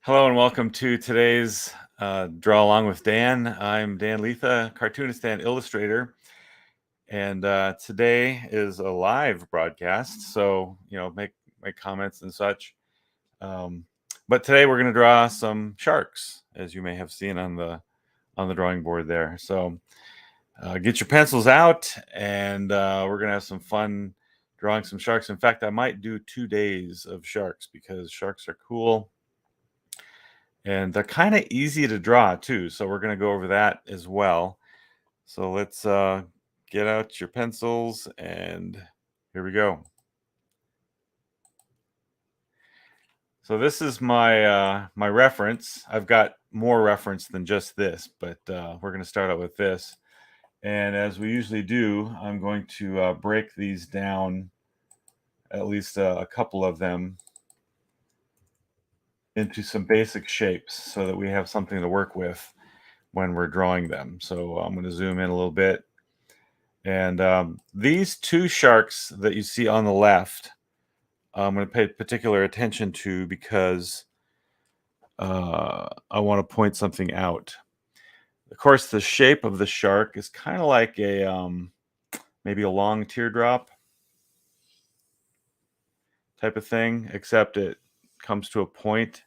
Hello and welcome to today's Draw Along with Dan. I'm Dan Lietha, cartoonist and illustrator, and today is a live broadcast, so make comments and such. But today we're going to draw some sharks, as you may have seen on the drawing board there. So get your pencils out, and we're going to have some fun drawing some sharks. In fact, I might do 2 days of sharks because sharks are cool. And they're kind of easy to draw too. So we're going to go over that as well. So let's get out your pencils and here we go. So this is my my reference. I've got more reference than just this, but we're going to start out with this. And as we usually do, I'm going to break these down, at least a couple of them, into some basic shapes so that we have something to work with when we're drawing them. So I'm going to zoom in a little bit. And these two sharks that you see on the left, I'm going to pay particular attention to because I want to point something out. Of course, the shape of the shark is kind of like a maybe a long teardrop type of thing, except it comes to a point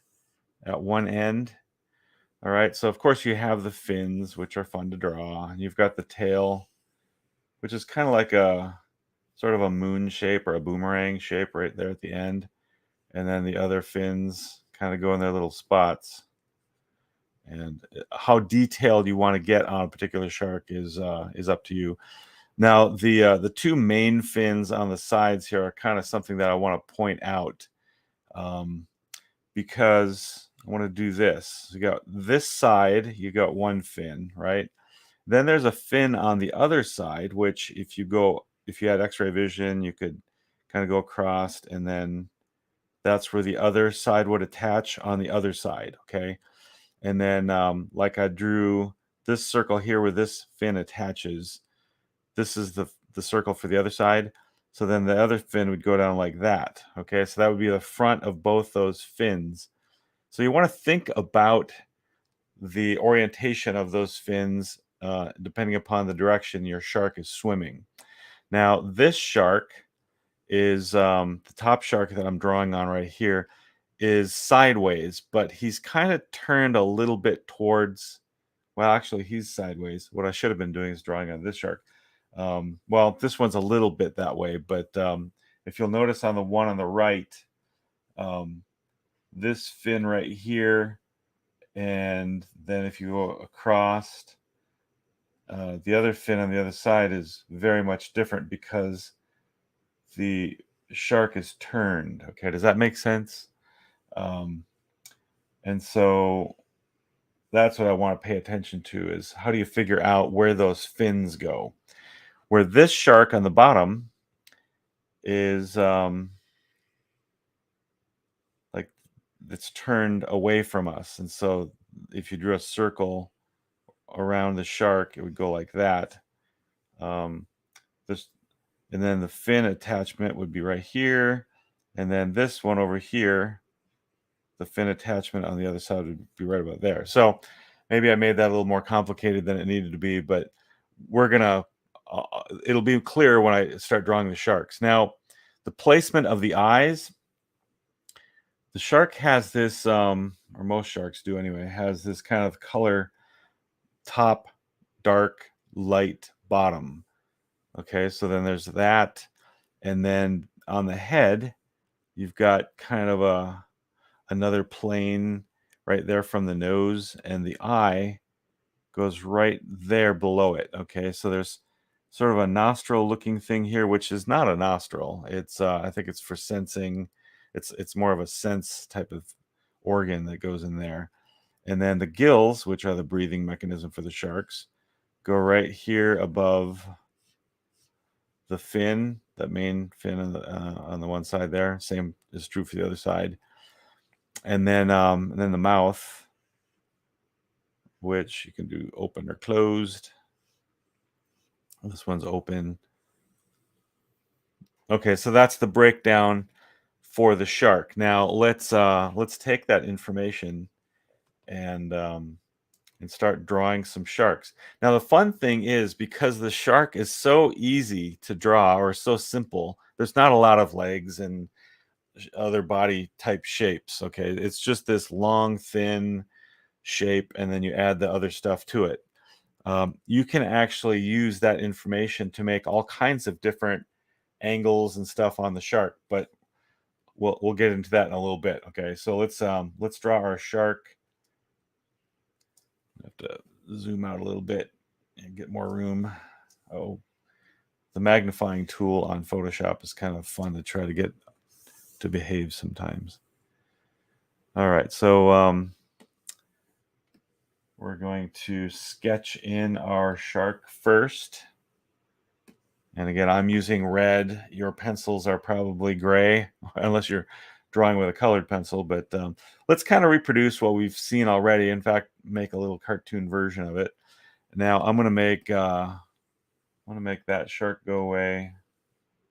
at one end. All right, so of course you have the fins, which are fun to draw, and you've got the tail, which is kind of like a sort of a moon shape or a boomerang shape right there at the end. And then the other fins kind of go in their little spots. And how detailed you want to get on a particular shark is up to you. Now, the two main fins on the sides here are kind of something that I want to point out because I want to do this. You got this side, you got one fin, right? Then there's a fin on the other side, which if you had X-ray vision, you could kind of go across, and then that's where the other side would attach on the other side, okay? And then like I drew this circle here where this fin attaches, this is the circle for the other side. So then the other fin would go down like that, okay? So that would be the front of both those fins. So you want to think about the orientation of those fins depending upon the direction your shark is swimming. Now, this shark is the top shark that I'm drawing on right here is sideways, but he's kind of turned a little bit towards, well, actually, he's sideways. What I should have been doing is drawing on this shark. Well, this one's a little bit that way, but if you'll notice on the one on the right, this fin right here, and then if you go across, the other fin on the other side is very much different because the shark is turned. Okay, does that make sense? And so that's what I want to pay attention to is how do you figure out where those fins go? Where this shark on the bottom is like it's turned away from us. And so if you drew a circle around the shark, it would go like that. This, and then the fin attachment would be right here. And then this one over here, the fin attachment on the other side would be right about there. So maybe I made that a little more complicated than it needed to be, but we're gonna it'll be clear when I start drawing the sharks. Now, the placement of the eyes, the shark has this or most sharks do anyway, has this kind of color top, dark, light, bottom. Okay, so then there's that, and then on the head you've got kind of another plane right there from the nose, and the eye goes right there below it. Okay, so there's sort of a nostril looking thing here, which is not a nostril. It's I think it's for sensing. It's more of a sense type of organ that goes in there. And then the gills, which are the breathing mechanism for the sharks, go right here above the fin, that main fin on the one side there. Same is true for the other side. And then the mouth, which you can do open or closed. This one's open. Okay, so that's the breakdown for the shark. Now let's take that information and start drawing some sharks. Now the fun thing is, because the shark is so easy to draw, or so simple, there's not a lot of legs and other body type shapes. Okay, it's just this long, thin shape, and then you add the other stuff to it. You can actually use that information to make all kinds of different angles and stuff on the shark, but we'll get into that in a little bit. Okay, so let's draw our shark. I have to zoom out a little bit and get more room. Oh, the magnifying tool on Photoshop is kind of fun to try to get to behave sometimes. All right, so we're going to sketch in our shark first. And again, I'm using red. Your pencils are probably gray, unless you're drawing with a colored pencil. But let's kind of reproduce what we've seen already. In fact, make a little cartoon version of it. Now I'm going to make that shark go away,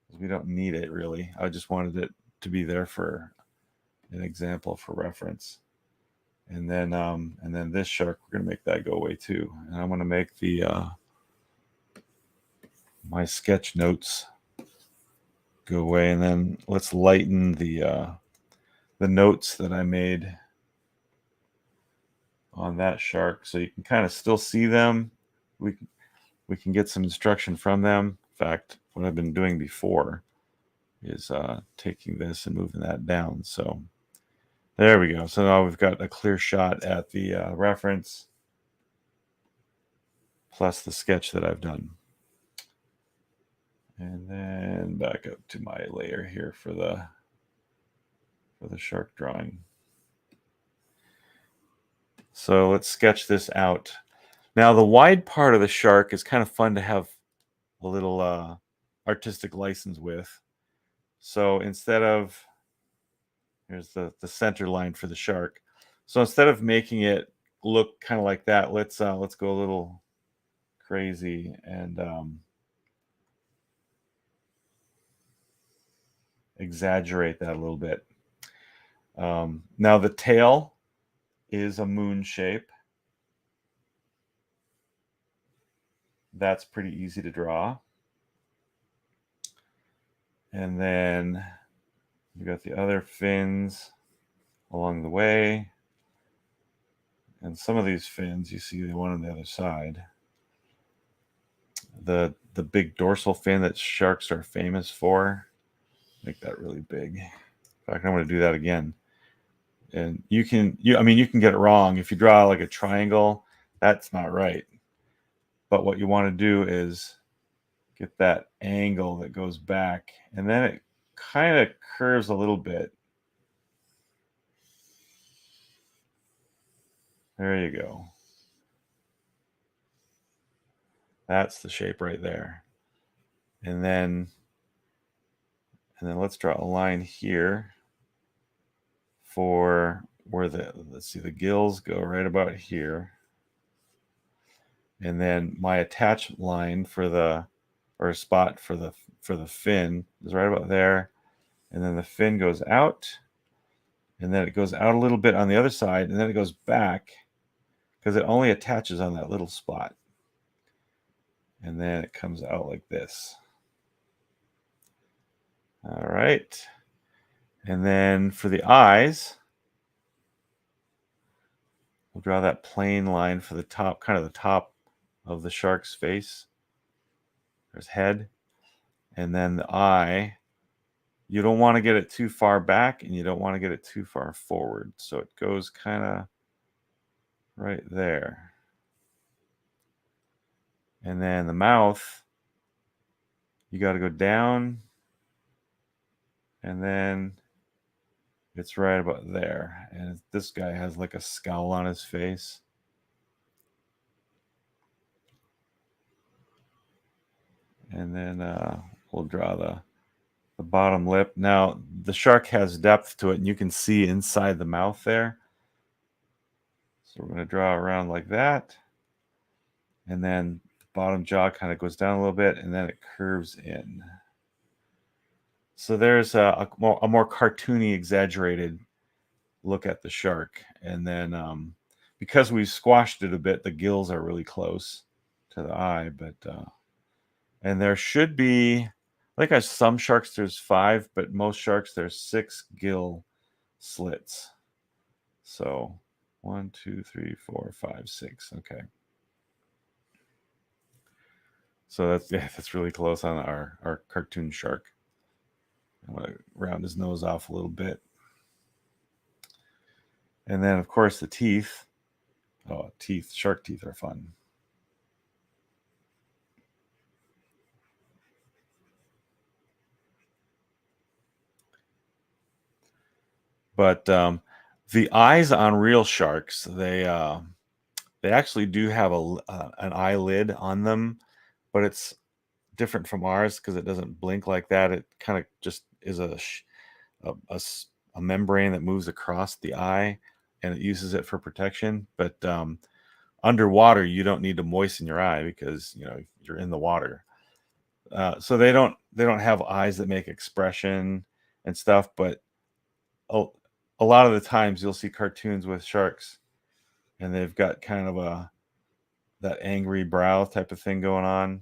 because we don't need it really. I just wanted it to be there for an example, for reference. And then this shark, we're going to make that go away too. And I'm going to make the my sketch notes go away, and then let's lighten the notes that I made on that shark, so you can kind of still see them. We can get some instruction from them. In fact, what I've been doing before is taking this and moving that down. So there we go. So now we've got a clear shot at the reference plus the sketch that I've done. And then back up to my layer here for the shark drawing. So let's sketch this out. Now the wide part of the shark is kind of fun to have a little artistic license with. So instead of, here's the center line for the shark. So instead of making it look kind of like that, let's go a little crazy and exaggerate that a little bit. Now the tail is a moon shape. That's pretty easy to draw. And then we got the other fins along the way. And some of these fins, you see the one on the other side. The big dorsal fin that sharks are famous for. Make that really big. In fact, I'm going to do that again. And you can get it wrong. If you draw like a triangle, that's not right. But what you want to do is get that angle that goes back, and then it kind of curves a little bit. There you go. That's the shape right there. And then let's draw a line here for where let's see, the gills go right about here. And then my attach line for the, or spot for the fin is right about there. And then the fin goes out, and then it goes out a little bit on the other side, and then it goes back, because it only attaches on that little spot. And then it comes out like this. All right. And then for the eyes, we'll draw that plain line for the top, kind of the top of the shark's face. There's head. And then the eye, you don't want to get it too far back, and you don't want to get it too far forward. So it goes kind of right there. And then the mouth, you got to go down, and then it's right about there. And this guy has like a scowl on his face. And then we'll draw the bottom lip. Now the shark has depth to it, and you can see inside the mouth there. So we're going to draw around like that. And then the bottom jaw kind of goes down a little bit, and then it curves in. So there's a more cartoony, exaggerated look at the shark. And then because we squashed it a bit, the gills are really close to the eye. But and there should be, I think some sharks there's 5, but most sharks there's 6 gill slits. So 1, 2, 3, 4, 5, 6. Okay. So that's really close on our cartoon shark. I want to round his nose off a little bit. And then of course the teeth. Oh, shark teeth are fun. But the eyes on real sharks, they actually do have an eyelid on them, but it's different from ours because it doesn't blink like that. It kind of just is a membrane that moves across the eye, and it uses it for protection. But underwater, you don't need to moisten your eye because you're in the water. So they don't have eyes that make expression and stuff. But a lot of the times you'll see cartoons with sharks, and they've got kind of that angry brow type of thing going on.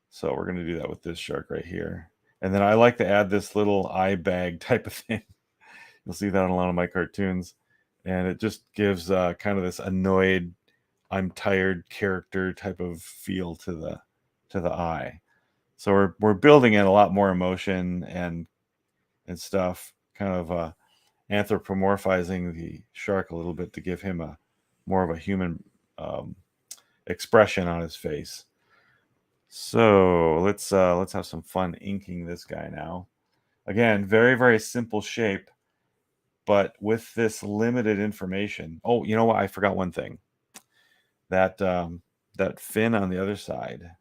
So we're going to do that with this shark right here. And then I like to add this little eye bag type of thing. You'll see that in a lot of my cartoons. And it just gives kind of this annoyed, I'm tired character type of feel to the eye. So we're building in a lot more emotion and stuff, kind of anthropomorphizing the shark a little bit to give him more of a human expression on his face. So let's have some fun inking this guy now. Again, very, very simple shape, but with this limited information. Oh, you know what? I forgot one thing. That fin on the other side.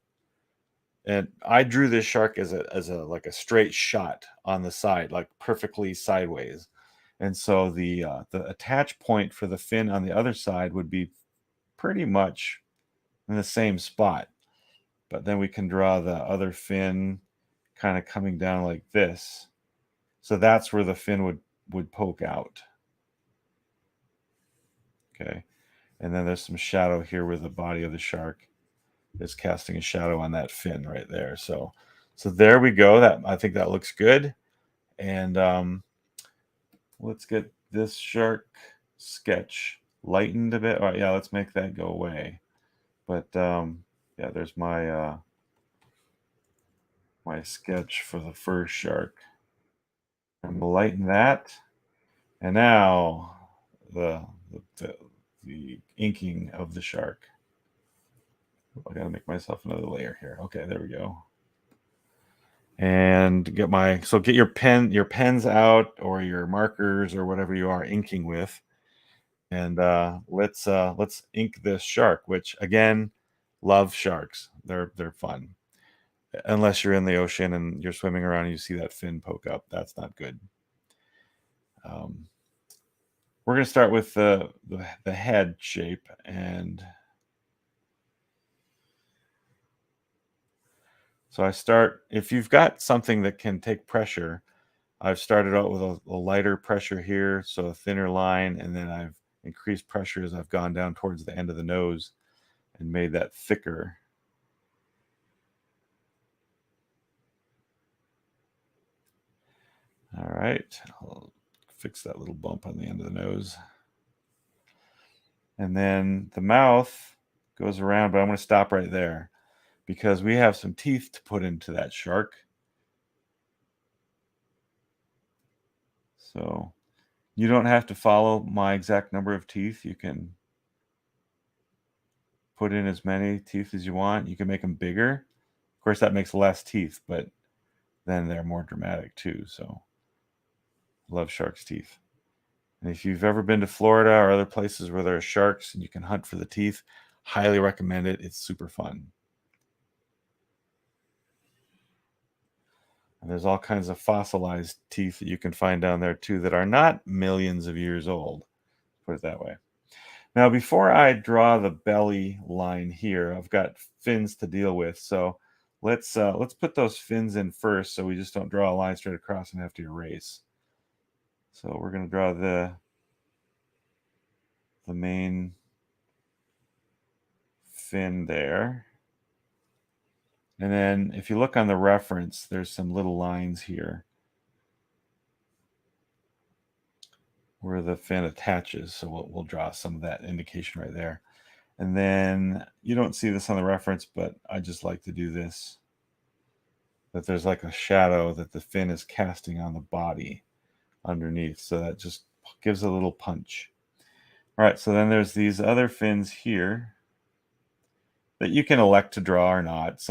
And I drew this shark as a like a straight shot on the side, like perfectly sideways. And so the attach point for the fin on the other side would be pretty much in the same spot. But then we can draw the other fin kind of coming down like this. So that's where the fin would poke out. Okay. And then there's some shadow here where the body of the shark is casting a shadow on that fin right there. So there we go. I think that looks good. And let's get this shark sketch lightened a bit. All right, yeah, let's make that go away. But yeah, there's my sketch for the first shark. I'm gonna lighten that, and now the inking of the shark. I gotta make myself another layer here. Okay, there we go. And get your pens out, or your markers, or whatever you are inking with, and let's ink this shark. Which again, love sharks. They're fun. Unless you're in the ocean and you're swimming around and you see that fin poke up, that's not good. We're going to start with the head shape, and so if you've got something that can take pressure, I've started out with a lighter pressure here, so a thinner line, and then I've increased pressure as I've gone down towards the end of the nose and made that thicker. All right, I'll fix that little bump on the end of the nose. And then the mouth goes around, but I'm going to stop right there because we have some teeth to put into that shark. So you don't have to follow my exact number of teeth. You can put in as many teeth as you want. You can make them bigger. Of course, that makes less teeth, but then they're more dramatic too. So love shark's teeth. And if you've ever been to Florida or other places where there are sharks and you can hunt for the teeth, highly recommend it. It's super fun. And there's all kinds of fossilized teeth that you can find down there too that are not millions of years old. Put it that way. Now, before I draw the belly line here, I've got fins to deal with. So let's put those fins in first so we just don't draw a line straight across and have to erase. So we're going to draw the main fin there. And then if you look on the reference, there's some little lines here where the fin attaches. So we'll draw some of that indication right there. And then you don't see this on the reference, but I just like to do this, that there's like a shadow that the fin is casting on the body underneath. So that just gives a little punch. All right, so then there's these other fins here that you can elect to draw or not.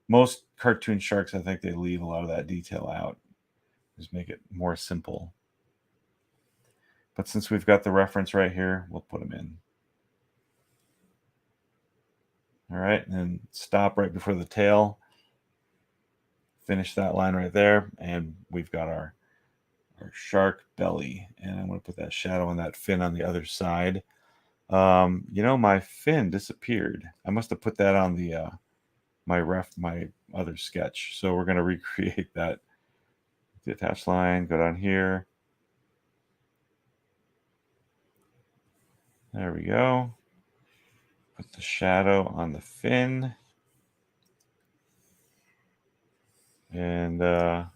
Most cartoon sharks, I think they leave a lot of that detail out. Just make it more simple. But since we've got the reference right here, we'll put them in. All right, and then stop right before the tail. Finish that line right there, and we've got our shark belly. And I'm going to put that shadow on that fin on the other side. My fin disappeared. I must have put that on the my other sketch. So we're going to recreate that. The attached line, go down here. There we go. Put the shadow on the fin. And gotta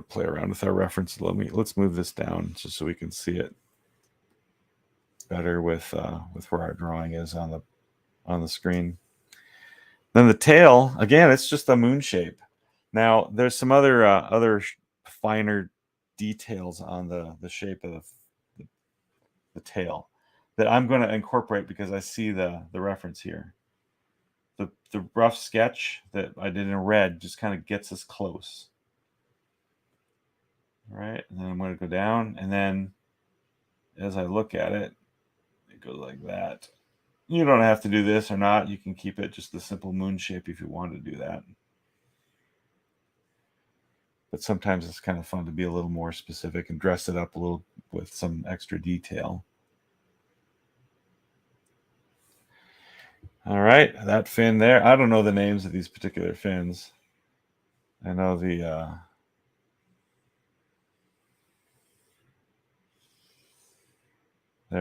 play around with our reference. Let's move this down just so we can see it better with where our drawing is on the screen. Then the tail, again, it's just a moon shape. Now there's some other finer details on the shape of the tail that I'm going to incorporate because I see the reference here. The rough sketch that I did in red just kind of gets us close. All right, and then I'm going to go down, and then as I look at it, it goes like that. You don't have to do this or not. You can keep it just the simple moon shape if you want to do that. But sometimes it's kind of fun to be a little more specific and dress it up a little with some extra detail. All right, that fin there. I don't know the names of these particular fins. I know there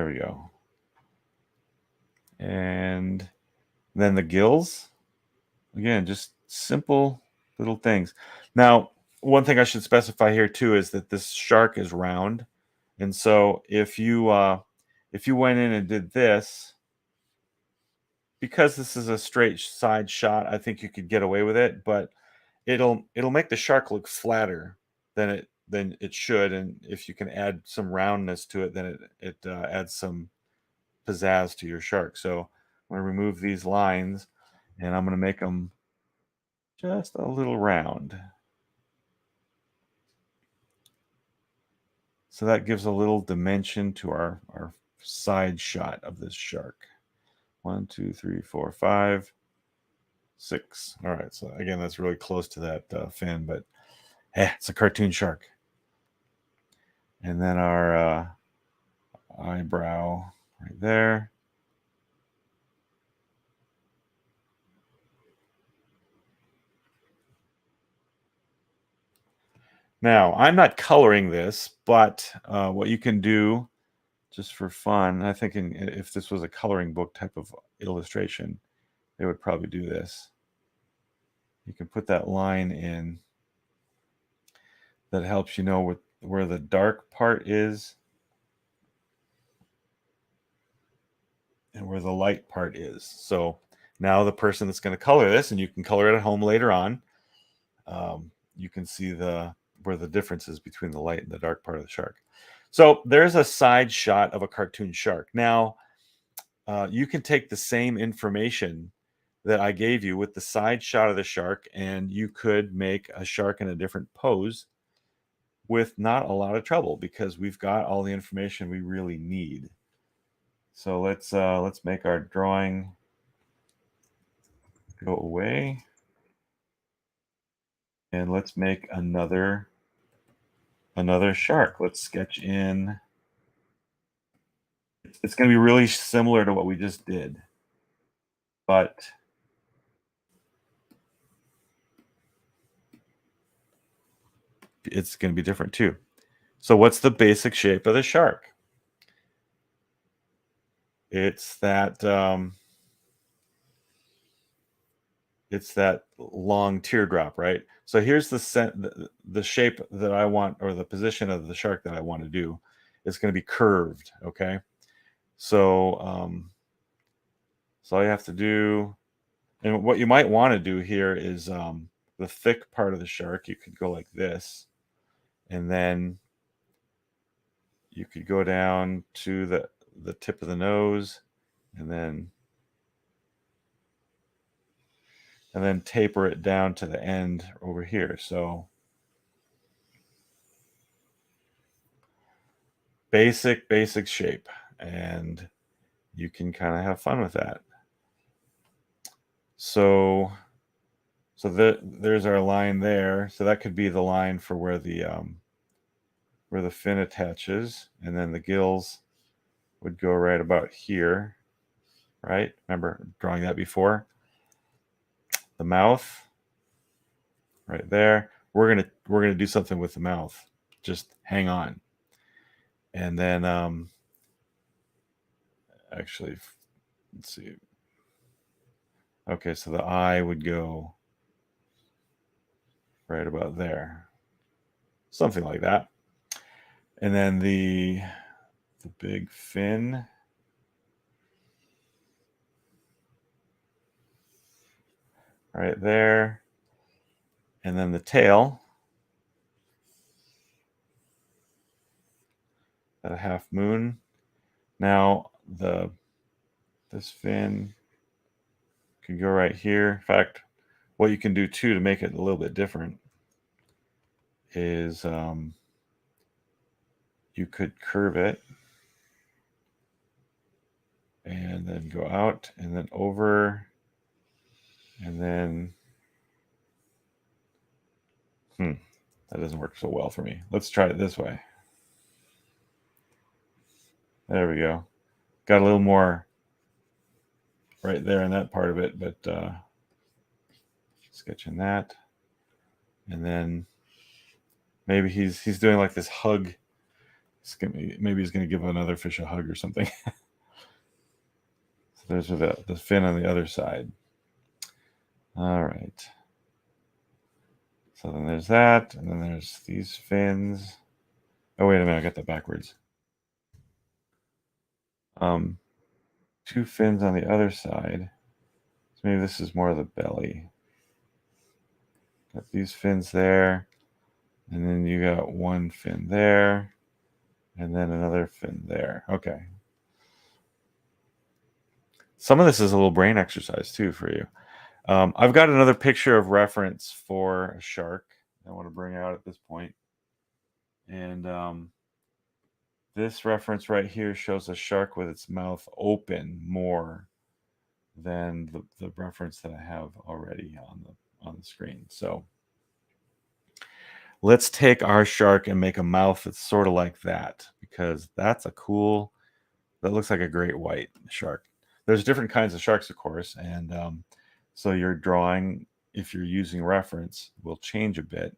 we go. And then the gills. Again, just simple little things. Now, one thing I should specify here too is that this shark is round. And so if you went in and did this, because this is a straight side shot, I think you could get away with it, but it'll make the shark look flatter than it should. And if you can add some roundness to it, then it adds some pizzazz to your shark. So I'm going to remove these lines, and I'm going to make them just a little round. So that gives a little dimension to our side shot of this shark. 1, 2, 3, 4, 5, 6. All right, so again, that's really close to that fin, but it's a cartoon shark. And then our eyebrow right there. Now, I'm not coloring this, but what you can do just for fun, I think if this was a coloring book type of illustration, they would probably do this. You can put that line in that helps you know where the dark part is and where the light part is. So now the person that's going to color this, and you can color it at home later on, you can see where the difference is between the light and the dark part of the shark. So there's a side shot of a cartoon shark. Now, you can take the same information that I gave you with the side shot of the shark, and you could make a shark in a different pose with not a lot of trouble because we've got all the information we really need. So let's make our drawing go away, and let's make another shark. Let's sketch in. It's going to be really similar to what we just did, but it's going to be different too. So what's the basic shape of the shark? It's that long teardrop, right? So here's the shape that I want, or the position of the shark that I want to do. It's going to be curved, okay? So so all you have to do, and what you might want to do here is the thick part of the shark. You could go like this, and then you could go down to the tip of the nose, and then taper it down to the end over here. So basic shape, and you can kind of have fun with that. So there's our line there. So that could be the line for where the fin attaches, and then the gills would go right about here, right? Remember drawing that before? The mouth right there. We're gonna do something with the mouth. Just hang on. And then actually, let's see. Okay, so the eye would go right about there. Something like that. And then the big fin right there. And then the tail at a half moon. Now this fin can go right here. In fact, what you can do too to make it a little bit different is you could curve it and then go out and then over, and then that doesn't work so well for me. Let's try it this way. There we go. Got a little more right there in that part of it, but sketching that, and then maybe he's doing like this hug. Maybe he's going to give another fish a hug or something. So there's the fin on the other side. All right. So then there's that, and then there's these fins. Oh, wait a minute, I got that backwards. Two fins on the other side. So maybe this is more of the belly. Got these fins there, and then you got one fin there, and then another fin there. Okay. Some of this is a little brain exercise too for you. I've got another picture of reference for a shark I want to bring out at this point. And this reference right here shows a shark with its mouth open more than the reference that I have already on the screen. So let's take our shark and make a mouth that's sort of like that, because that looks like a great white shark. There's different kinds of sharks, of course, and so your drawing, if you're using reference, will change a bit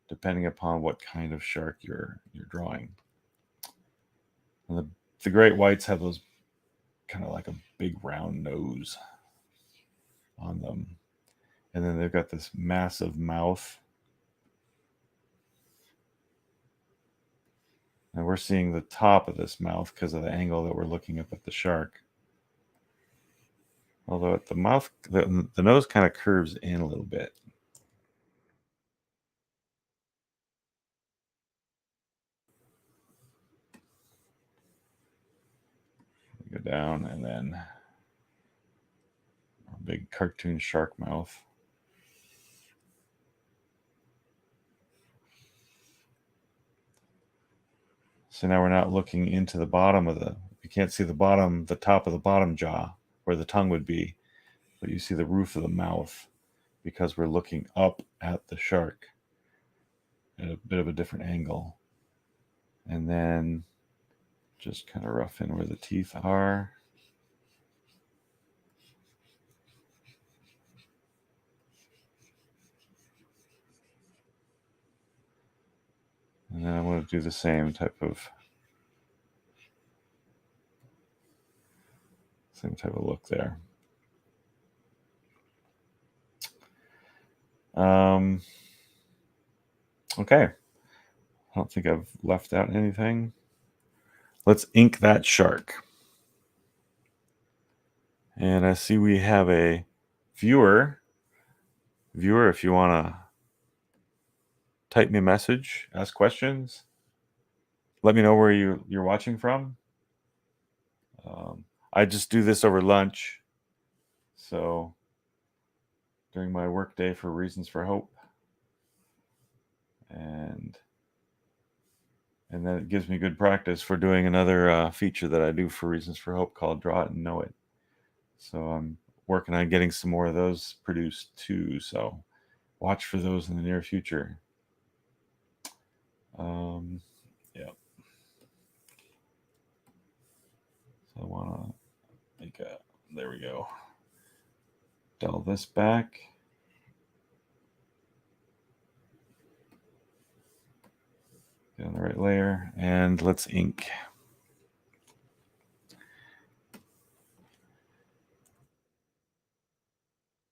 depending upon what kind of shark you're drawing. And the great whites have those kind of like a big round nose on them, and then they've got this massive mouth, and we're seeing the top of this mouth because of the angle that we're looking up at the shark. Although at the mouth, the nose kind of curves in a little bit. Go down, and then a big cartoon shark mouth. So now we're not looking into the bottom of you can't see the top of the bottom jaw where the tongue would be, but you see the roof of the mouth because we're looking up at the shark at a bit of a different angle. And then just kind of rough in where the teeth are. want to do the same type of look there. Okay. I don't think I've left out anything. Let's ink that shark. And I see we have a viewer. Viewer, if you want to type me a message, ask questions, let me know where you're watching from. I just do this over lunch. So during my work day for Reasons for Hope. And then it gives me good practice for doing another feature that I do for Reasons for Hope called Draw It and Know It. So I'm working on getting some more of those produced too. So watch for those in the near future. Yeah. So I want to make a, there we go. Dial this back. Get on the right layer, and let's ink.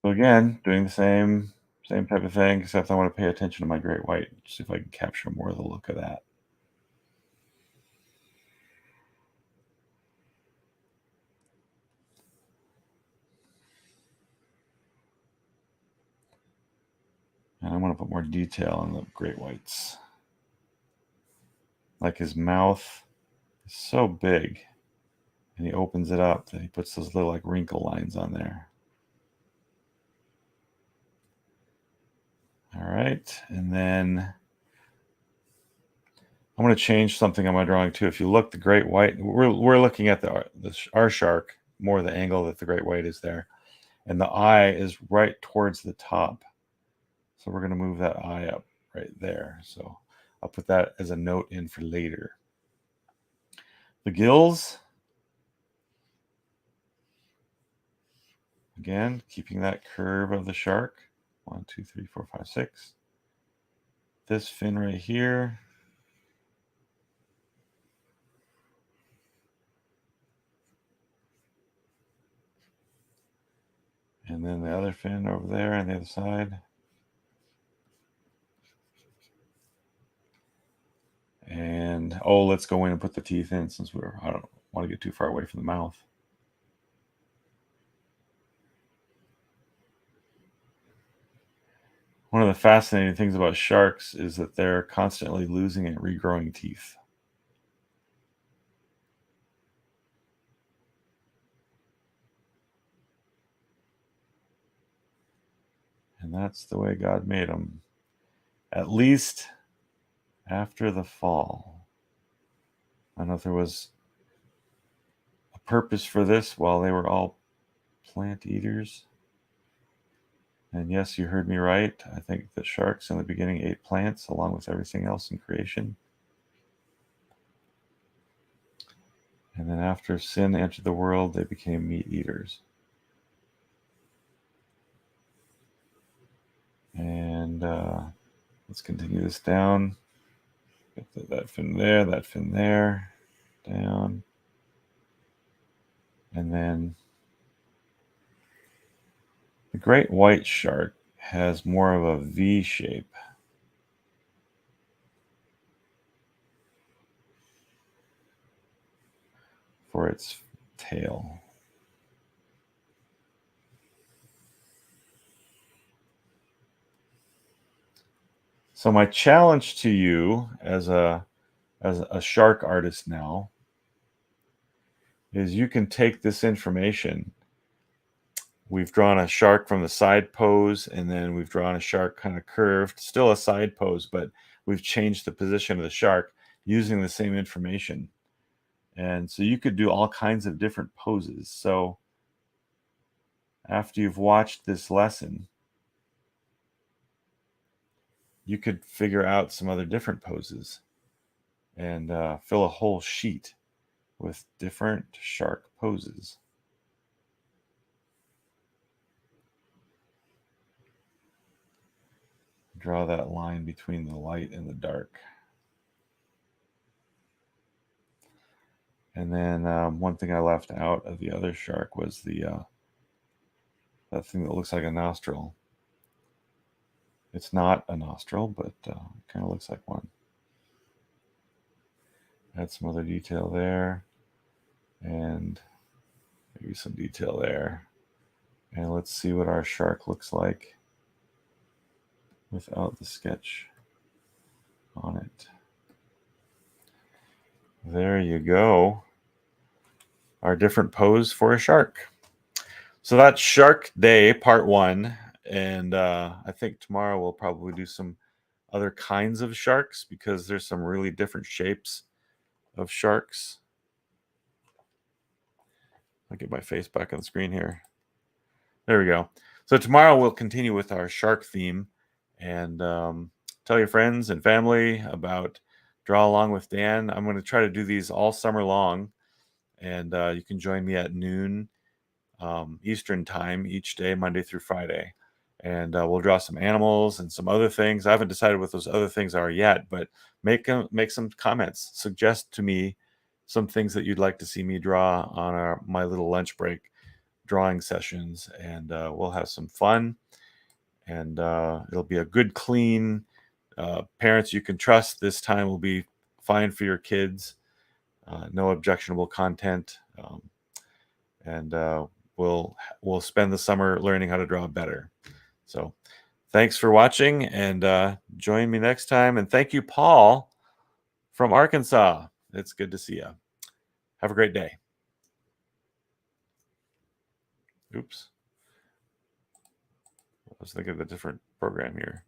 So again, doing the same type of thing, except I want to pay attention to my great white, see if I can capture more of the look of that. And I want to put more detail on the great whites. Like his mouth is so big, and he opens it up that he puts those little like wrinkle lines on there. All right, and then I'm going to change something on my drawing too. If you look, the great white, we're looking at our shark, more the angle that the great white is there, and the eye is right towards the top. So we're going to move that eye up right there. So I'll put that as a note in for later. The gills, again, keeping that curve of the shark. 1, 2, 3, 4, 5, 6. This fin right here. And then the other fin over there on the other side. And let's go in and put the teeth in since I don't want to get too far away from the mouth. One of the fascinating things about sharks is that they're constantly losing and regrowing teeth. And that's the way God made them. At least after the fall. I don't know if there was a purpose for this while they were all plant eaters. And yes, you heard me right. I think the sharks in the beginning ate plants along with everything else in creation. And then after sin entered the world, they became meat eaters. And let's continue this down. Get that fin there, down. And then the great white shark has more of a V shape. For its tail. So my challenge to you as a shark artist now is you can take this information. We've drawn a shark from the side pose, and then we've drawn a shark kind of curved, still a side pose, but we've changed the position of the shark using the same information. And so you could do all kinds of different poses. So after you've watched this lesson, you could figure out some other different poses and fill a whole sheet with different shark poses. Draw that line between the light and the dark. And then one thing I left out of the other shark was the that thing that looks like a nostril. It's not a nostril, but it kind of looks like one. Add some other detail there, and maybe some detail there. And let's see what our shark looks like without the sketch on it. There you go. Our different pose for a shark. So that's Shark Day Part 1. And I think tomorrow we'll probably do some other kinds of sharks because there's some really different shapes of sharks. I'll get my face back on the screen here. There we go. So tomorrow we'll continue with our shark theme and tell your friends and family about Draw Along with Dan. I'm going to try to do these all summer long, and you can join me at noon Eastern time each day, Monday through Friday. And we'll draw some animals and some other things. I haven't decided what those other things are yet, but make some comments. Suggest to me some things that you'd like to see me draw on my little lunch break drawing sessions, and we'll have some fun. And it'll be a good, clean, parents you can trust. This time will be fine for your kids. No objectionable content, and we'll spend the summer learning how to draw better. So thanks for watching, and join me next time. And thank you, Paul from Arkansas. It's good to see you. Have a great day. Oops. I was thinking of a different program here.